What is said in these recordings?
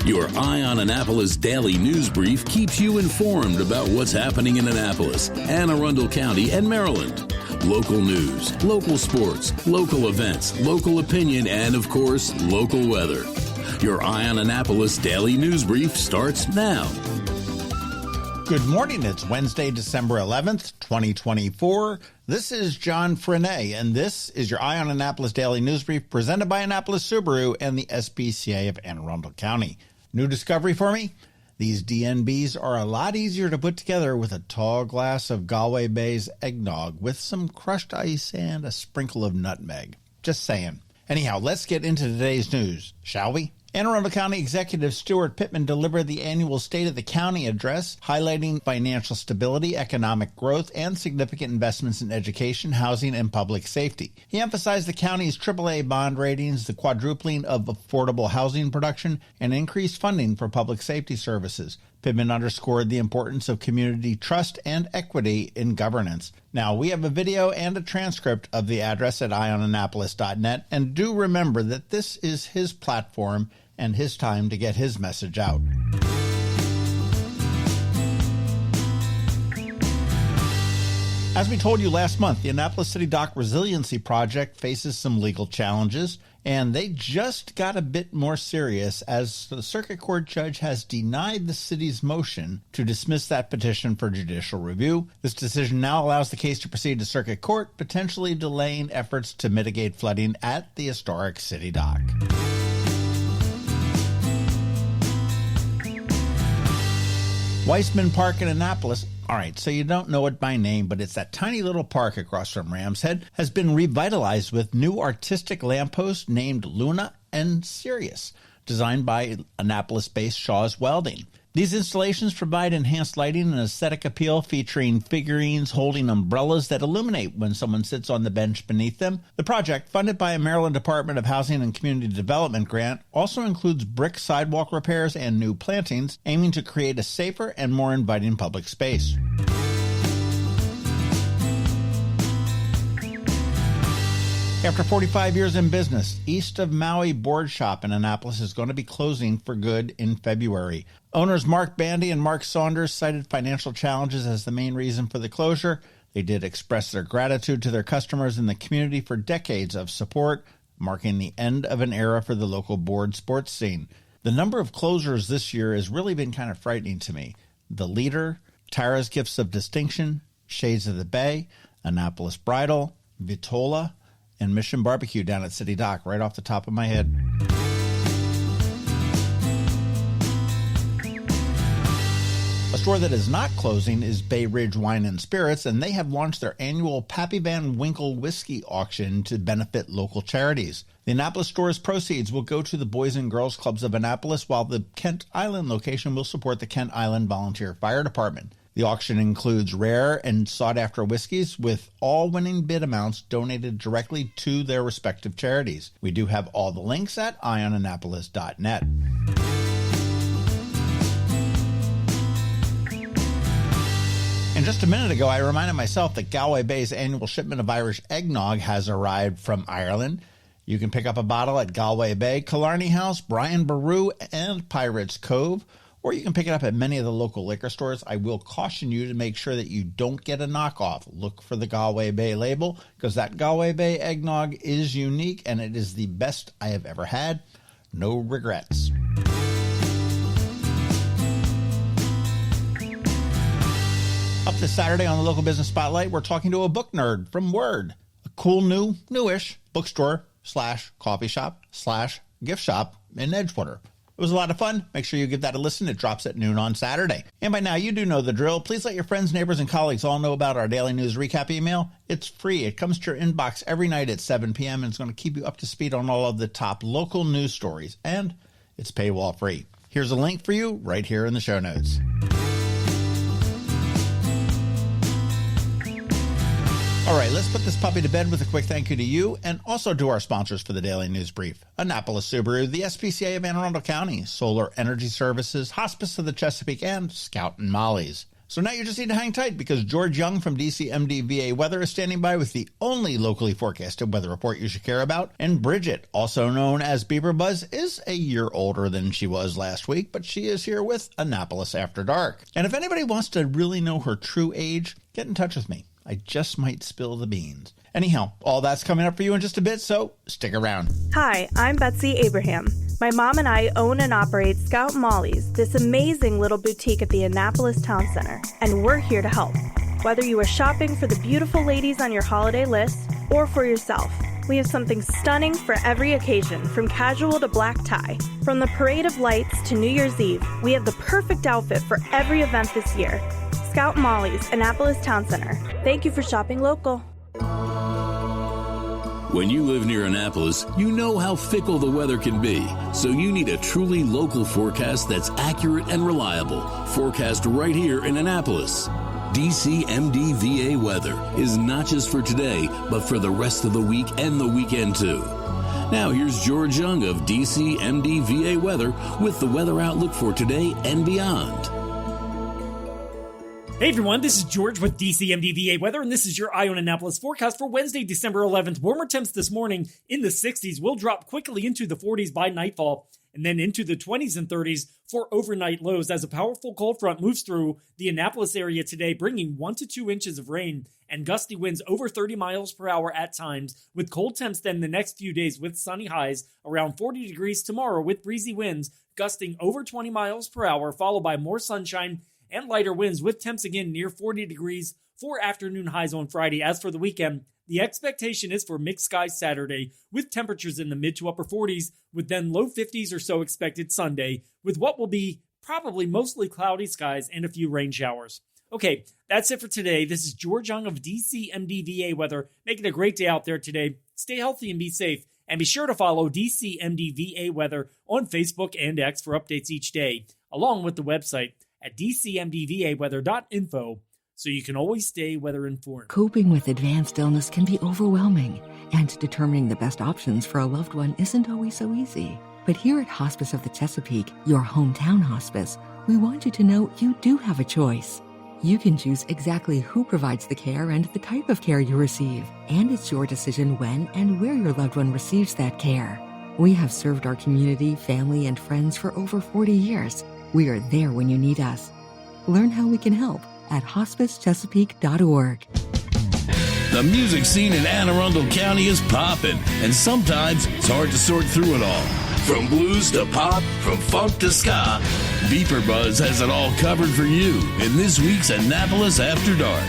Your Eye on Annapolis daily news brief keeps you informed about what's happening in Annapolis, Arundel County, and Maryland. Local news, local sports, local events, local opinion, and, of course, local weather. Your Eye on Annapolis daily news brief starts now. Good morning. It's Wednesday, December 11th, 2024. This is John Frenet, and this is your Eye on Annapolis daily news brief presented by Annapolis Subaru and the SPCA of Arundel County. New discovery for me? These DNBs are a lot easier to put together with a tall glass of Galway Bay's eggnog with some crushed ice and a sprinkle of nutmeg. Just saying. Anyhow, let's get into today's news, shall we? Arundel County Executive Stuart Pittman delivered the annual State of the County address, highlighting financial stability, economic growth, and significant investments in education, housing, and public safety. He emphasized the county's AAA bond ratings, the quadrupling of affordable housing production, and increased funding for public safety services. Pittman underscored the importance of community trust and equity in governance. Now, we have a video and a transcript of the address at eyeonannapolis.net, and do remember that this is his platform and his time to get his message out. As we told you last month, the Annapolis City Dock Resiliency Project faces some legal challenges, and they just got a bit more serious as the Circuit Court judge has denied the city's motion to dismiss that petition for judicial review. This decision now allows the case to proceed to Circuit Court, potentially delaying efforts to mitigate flooding at the historic City Dock. Weisman Park in Annapolis. All right, so you don't know it by name, but it's that tiny little park across from Rams Head, has been revitalized with new artistic lampposts named Luna and Sirius, designed by Annapolis-based Shaw's Welding. These installations provide enhanced lighting and aesthetic appeal, featuring figurines holding umbrellas that illuminate when someone sits on the bench beneath them. The project, funded by a Maryland Department of Housing and Community Development grant, also includes brick sidewalk repairs and new plantings, aiming to create a safer and more inviting public space. After 45 years in business, East of Maui Boardshop in Annapolis is going to be closing for good in February. Owners Mark Bandy and Mark Saunders cited financial challenges as the main reason for the closure. They did express their gratitude to their customers and the community for decades of support, marking the end of an era for the local board sports scene. The number of closures this year has really been kind of frightening to me. The Leader, Tara's Gifts of Distinction, Shades of the Bay, Annapolis Bridal, Vitola, and Mission Barbecue down at City Dock, right off the top of my head. A store that is not closing is Bay Ridge Wine and Spirits, and they have launched their annual Pappy Van Winkle Whiskey Auction to benefit local charities. The Annapolis store's proceeds will go to the Boys and Girls Clubs of Annapolis, while the Kent Island location will support the Kent Island Volunteer Fire Department. The auction includes rare and sought-after whiskeys, with all winning bid amounts donated directly to their respective charities. We do have all the links at eyeonannapolis.net. And just a minute ago, I reminded myself that Galway Bay's annual shipment of Irish eggnog has arrived from Ireland. You can pick up a bottle at Galway Bay, Killarney House, Brian Boru, and Pirates Cove, or you can pick it up at many of the local liquor stores. I will caution you to make sure that you don't get a knockoff. Look for the Galway Bay label, because that Galway Bay eggnog is unique, and it is the best I have ever had. No regrets. Up this Saturday on the Local Business Spotlight, we're talking to a book nerd from Word, a cool newish bookstore / coffee shop / gift shop in Edgewater. It was a lot of fun. Make sure you give that a listen. It drops at noon on Saturday. And by now, you do know the drill. Please let your friends, neighbors, and colleagues all know about our daily news recap email. It's free. It comes to your inbox every night at 7 p.m. and it's going to keep you up to speed on all of the top local news stories. And it's paywall free. Here's a link for you right here in the show notes. All right, let's put this puppy to bed with a quick thank you to you and also to our sponsors for the Daily News Brief. Annapolis Subaru, the SPCA of Arundel County, Solar Energy Services, Hospice of the Chesapeake, and Scout and Molly's. So now you just need to hang tight because George Young from DCMDVA Weather is standing by with the only locally forecasted weather report you should care about. And Bridget, also known as BeeprBuzz, is a year older than she was last week, but she is here with Annapolis After Dark. And if anybody wants to really know her true age, get in touch with me. I just might spill the beans. Anyhow, all that's coming up for you in just a bit, so stick around. Hi, I'm Betsy Abraham. My mom and I own and operate Scout Molly's, this amazing little boutique at the Annapolis Town Center, and we're here to help. Whether you are shopping for the beautiful ladies on your holiday list or for yourself, we have something stunning for every occasion, from casual to black tie. From the Parade of Lights to New Year's Eve, we have the perfect outfit for every event this year. Scout Molly's, Annapolis Town Center. Thank you for shopping local. When you live near Annapolis, you know how fickle the weather can be. So you need a truly local forecast that's accurate and reliable. Forecast right here in Annapolis. DCMDVA Weather is not just for today, but for the rest of the week and the weekend too. Now here's George Young of DCMDVA Weather with the weather outlook for today and beyond. Hey everyone, this is George with DCMDVA Weather, and this is your Eye on Annapolis forecast for Wednesday, December 11th. Warmer temps this morning in the 60s will drop quickly into the 40s by nightfall, and then into the 20s and 30s for overnight lows as a powerful cold front moves through the Annapolis area today, bringing 1 to 2 inches of rain and gusty winds over 30 miles per hour at times, with cold temps then the next few days with sunny highs around 40 degrees tomorrow with breezy winds gusting over 20 miles per hour, followed by more sunshine and lighter winds with temps again near 40 degrees for afternoon highs on Friday. As for the weekend, the expectation is for mixed skies Saturday with temperatures in the mid to upper 40s, with then low 50s or so expected Sunday, with what will be probably mostly cloudy skies and a few rain showers. Okay, that's it for today. This is George Young of DCMDVA Weather, making a great day out there today. Stay healthy and be safe, and be sure to follow DCMDVA Weather on Facebook and X for updates each day, along with the website at dcmdvaweather.info, so you can always stay weather informed. Coping with advanced illness can be overwhelming, and determining the best options for a loved one isn't always so easy. But here at Hospice of the Chesapeake, your hometown hospice, we want you to know you do have a choice. You can choose exactly who provides the care and the type of care you receive, and it's your decision when and where your loved one receives that care. We have served our community, family, and friends for over 40 years. We are there when you need us. Learn how we can help at hospicechesapeake.org. The music scene in Anne Arundel County is popping, and sometimes it's hard to sort through it all. From blues to pop, from funk to ska, BeeprBuzz has it all covered for you in this week's Annapolis After Dark.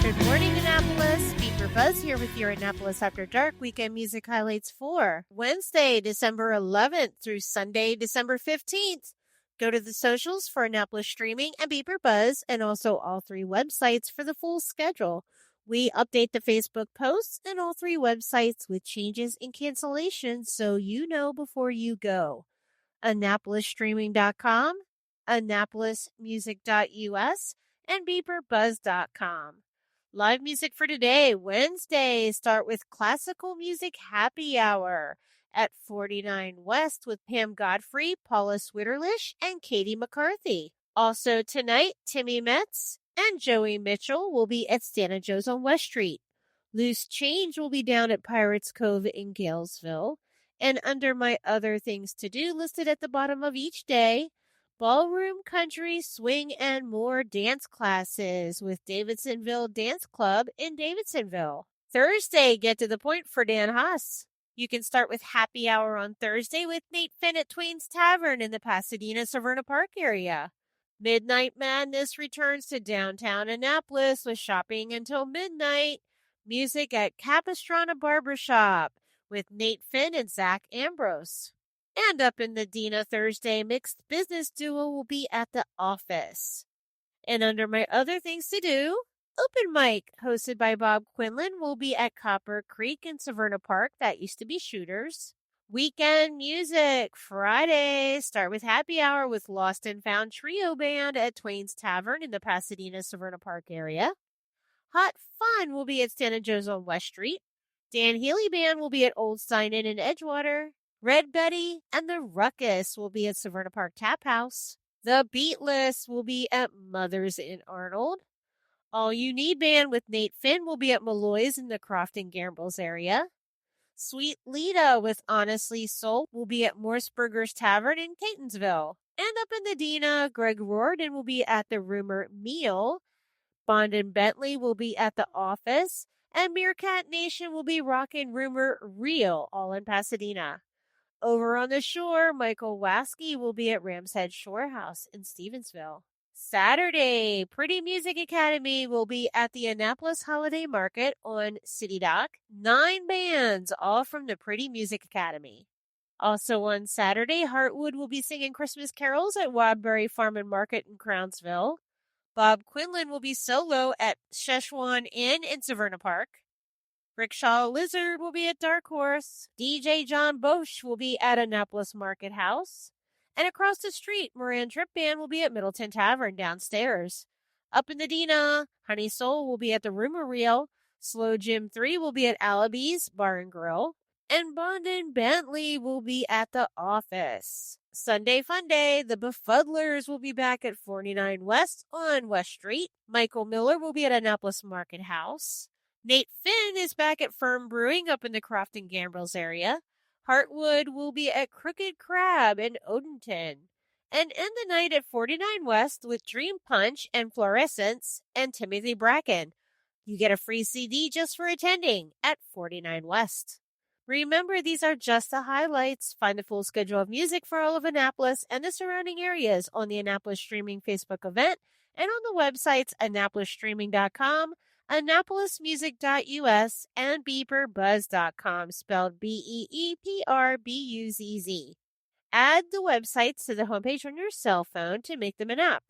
Good morning, Annapolis. BeeprBuzz here with your Annapolis After Dark weekend music highlights for Wednesday, December 11th through Sunday, December 15th. Go to the socials for Annapolis Streaming and BeeprBuzz, and also all 3 websites for the full schedule. We update the Facebook posts and all 3 websites with changes and cancellations so you know before you go. AnnapolisStreaming.com, AnnapolisMusic.us, and BeeprBuzz.com. Live music for today, Wednesday, start with Classical Music Happy Hour at 49 West with Pam Godfrey, Paula Switterlish, and Katie McCarthy. Also tonight, Timmy Metz and Joey Mitchell will be at Santa Joe's on West Street. Loose Change will be down at Pirates Cove in Galesville. And under my other things to do listed at the bottom of each day, ballroom, country, swing, and more dance classes with Davidsonville Dance Club in Davidsonville. Thursday, get to the point for Dan Haas. You can start with happy hour on Thursday with Nate Finn at Twain's Tavern in the Pasadena-Severna Park area. Midnight Madness returns to downtown Annapolis with shopping until midnight. Music at Capistrano Barbershop with Nate Finn and Zach Ambrose. And up in the Dina Thursday, Mixed Business Duo will be at the office. And under my other things to do, Open Mic, hosted by Bob Quinlan, will be at Copper Creek in Severna Park. That used to be Shooters. Weekend music, Friday, start with happy hour with Lost and Found Trio Band at Twain's Tavern in the Pasadena-Severna Park area. Hot Fun will be at Santa Joe's on West Street. Dan Healy Band will be at Old Stein Inn in Edgewater. Red Betty and the Ruckus will be at Severna Park Tap House. The Beatless will be at Mother's in Arnold. All You Need Band with Nate Finn will be at Malloy's in the Crofton Gambles area. Sweet Lita with Honestly Soul will be at Morseburger's Tavern in Catonsville. And up in the Dina, Greg Riordan will be at the Rumor Meal. Bond and Bentley will be at the Office. And Meerkat Nation will be rocking Rumor Real, all in Pasadena. Over on the shore, Michael Waskey will be at Ram's Head Shore House in Stevensville. Saturday, Pretty Music Academy will be at the Annapolis Holiday Market on City Dock. 9 bands, all from the Pretty Music Academy. Also on Saturday, Heartwood will be singing Christmas carols at Wadbury Farm and Market in Crownsville. Bob Quinlan will be solo at Szechuan Inn in Severna Park. Rickshaw Lizard will be at Dark Horse. DJ John Bosch will be at Annapolis Market House. And across the street, Moran Trip Band will be at Middleton Tavern downstairs. Up in the Dina, Honey Soul will be at the Rumor Reel. Slow Jim 3 will be at Alibi's Bar and Grill. And Bond and Bentley will be at the Office. Sunday Fun Day, the Befuddlers will be back at 49 West on West Street. Michael Miller will be at Annapolis Market House. Nate Finn is back at Firm Brewing up in the Crofton Gambrels area. Heartwood will be at Crooked Crab in Odenton. And end the night at 49 West with Dream Punch and Fluorescence and Timothy Bracken. You get a free CD just for attending at 49 West. Remember, these are just the highlights. Find the full schedule of music for all of Annapolis and the surrounding areas on the Annapolis Streaming Facebook event and on the websites AnnapolisStreaming.com, AnnapolisMusic.us, and BeeprBuzz.com, spelled BeeprBuzz. Add the websites to the homepage on your cell phone to make them an app.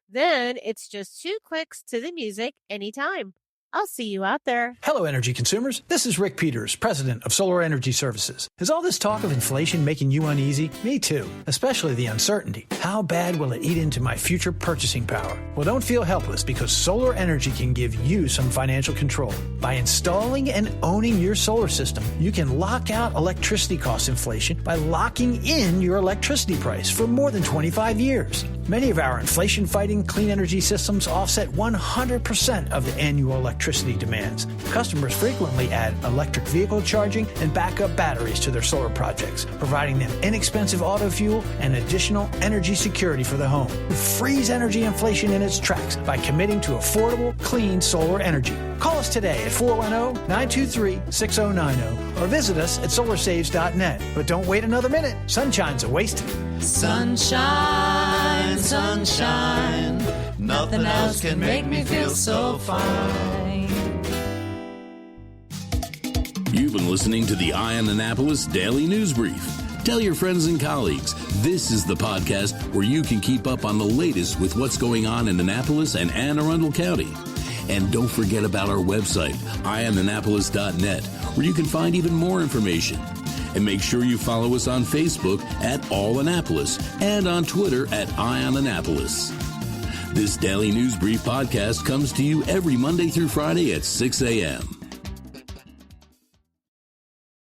Then it's just 2 clicks to the music anytime. I'll see you out there. Hello, energy consumers. This is Rick Peters, president of Solar Energy Services. Is all this talk of inflation making you uneasy? Me too, especially the uncertainty. How bad will it eat into my future purchasing power? Well, don't feel helpless because solar energy can give you some financial control. By installing and owning your solar system, you can lock out electricity cost inflation by locking in your electricity price for more than 25 years. Many of our inflation-fighting clean energy systems offset 100% of the annual electricity demands. Customers frequently add electric vehicle charging and backup batteries to their solar projects, providing them inexpensive auto fuel and additional energy security for the home. Freeze energy inflation in its tracks by committing to affordable, clean solar energy. Call us today at 410-923-6090 or visit us at solarsaves.net. But don't wait another minute. Sunshine's a wasted. Sunshine, sunshine, nothing else can make me feel so fine. You've been listening to the Eye on Annapolis Daily News Brief. Tell your friends and colleagues, this is the podcast where you can keep up on the latest with what's going on in Annapolis and Anne Arundel County. And don't forget about our website, eyeonannapolis.net, where you can find even more information. And make sure you follow us on Facebook at All Annapolis and on Twitter at Eye on Annapolis. This Daily News Brief podcast comes to you every Monday through Friday at 6 a.m.